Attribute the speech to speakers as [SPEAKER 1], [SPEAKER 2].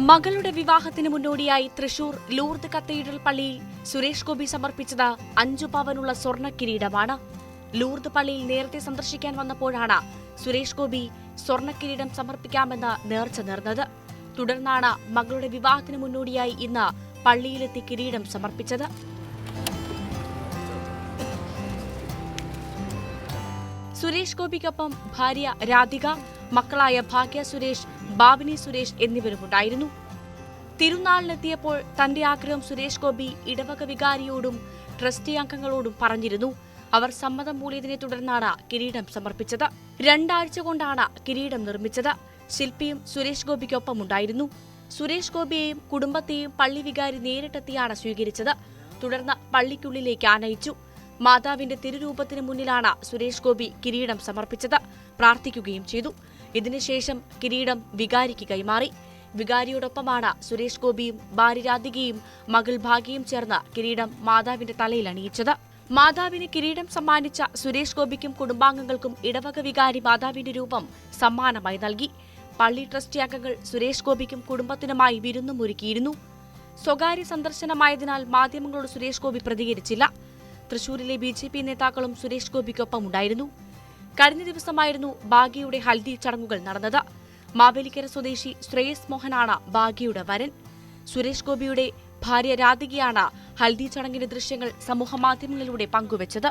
[SPEAKER 1] മകളുടെ വിവാഹത്തിന് മുന്നോടിയായി തൃശൂർ ലൂർദ് കത്തീഡ്രൽ പള്ളിയിൽ സുരേഷ് ഗോപി സമർപ്പിച്ചത് 5 പവനുള്ള സ്വർണ്ണ കിരീടമാണ്. ലൂർദ് പള്ളിയിൽ നേരത്തെ സന്ദർശിക്കാൻ വന്നപ്പോഴാണ് സുരേഷ് ഗോപി സ്വർണ്ണ കിരീടം സമർപ്പിക്കാമെന്ന് നേർച്ച നേർന്നത്. തുടർന്നാണ് മകളുടെ വിവാഹത്തിന് മുന്നോടിയായി ഇന്ന് പള്ളിയിലെത്തി കിരീടം സമർപ്പിച്ചത്. സുരേഷ് ഗോപിക്കൊപ്പം ഭാര്യ രാധിക, മക്കളായ ഭാഗ്യ സുരേഷ്, ബാബിനി സുരേഷ് എന്നിവരുമുണ്ടായിരുന്നു. തിരുനാളിനെത്തിയപ്പോൾ തന്റെ ആഗ്രഹം സുരേഷ് ഗോപി ഇടവക വികാരിയോടും ട്രസ്റ്റി അംഗങ്ങളോടും പറഞ്ഞിരുന്നു. അവർ സമ്മതം മൂളിയതിനെ തുടർന്നാണ് കിരീടം സമർപ്പിച്ചത്. 2 ആഴ്ച കൊണ്ടാണ് കിരീടം നിർമ്മിച്ചത്. ശില്പിയും സുരേഷ് ഗോപിക്കൊപ്പമുണ്ടായിരുന്നു. സുരേഷ് ഗോപിയെയും കുടുംബത്തെയും പള്ളി വികാരി നേരിട്ടെത്തിയാണ് സ്വീകരിച്ചത്. തുടർന്ന് പള്ളിക്കുള്ളിലേക്ക് ആനയിച്ചു. മാതാവിന്റെ തിരുരൂപത്തിന് മുന്നിലാണ് സുരേഷ് ഗോപി കിരീടം സമർപ്പിച്ചത്. പ്രാർത്ഥിക്കുകയും ചെയ്തു. ഇതിനുശേഷം കിരീടം വികാരിക്ക് കൈമാറി. വികാരിയോടൊപ്പമാണ് സുരേഷ് ഗോപിയും ഭാര്യ രാധികയും മകൾ ഭാഗ്യയും ചേർന്ന് കിരീടം മാതാവിന്റെ തലയിൽ അണിയിച്ചത്. മാതാവിന് കിരീടം സമ്മാനിച്ച സുരേഷ് ഗോപിക്കും കുടുംബാംഗങ്ങൾക്കും ഇടവക വികാരി മാതാവിന്റെ രൂപം സമ്മാനമായി നൽകി. പള്ളി ട്രസ്റ്റി അംഗങ്ങൾ സുരേഷ് ഗോപിക്കും കുടുംബത്തിനുമായി വിരുന്നും ഒരുക്കിയിരുന്നു. സ്വകാര്യ സന്ദർശനമായതിനാൽ മാധ്യമങ്ങളോട് സുരേഷ് ഗോപി പ്രതികരിച്ചില്ല. തൃശൂരിലെ BJP നേതാക്കളും സുരേഷ് ഗോപിക്കൊപ്പം ഉണ്ടായിരുന്നു. കഴിഞ്ഞ ദിവസമായിരുന്നു ഭാഗ്യയുടെ ഹൽദി ചടങ്ങുകൾ നടന്നത്. മാവേലിക്കര സ്വദേശി ശ്രേയസ് മോഹനാണ് ഭാഗ്യയുടെ വരൻ. സുരേഷ് ഗോപിയുടെ ഭാര്യ രാധികയാണ് ഹൽദി ചടങ്ങിന്റെ ദൃശ്യങ്ങൾ സമൂഹമാധ്യമങ്ങളിലൂടെ പങ്കുവച്ചത്.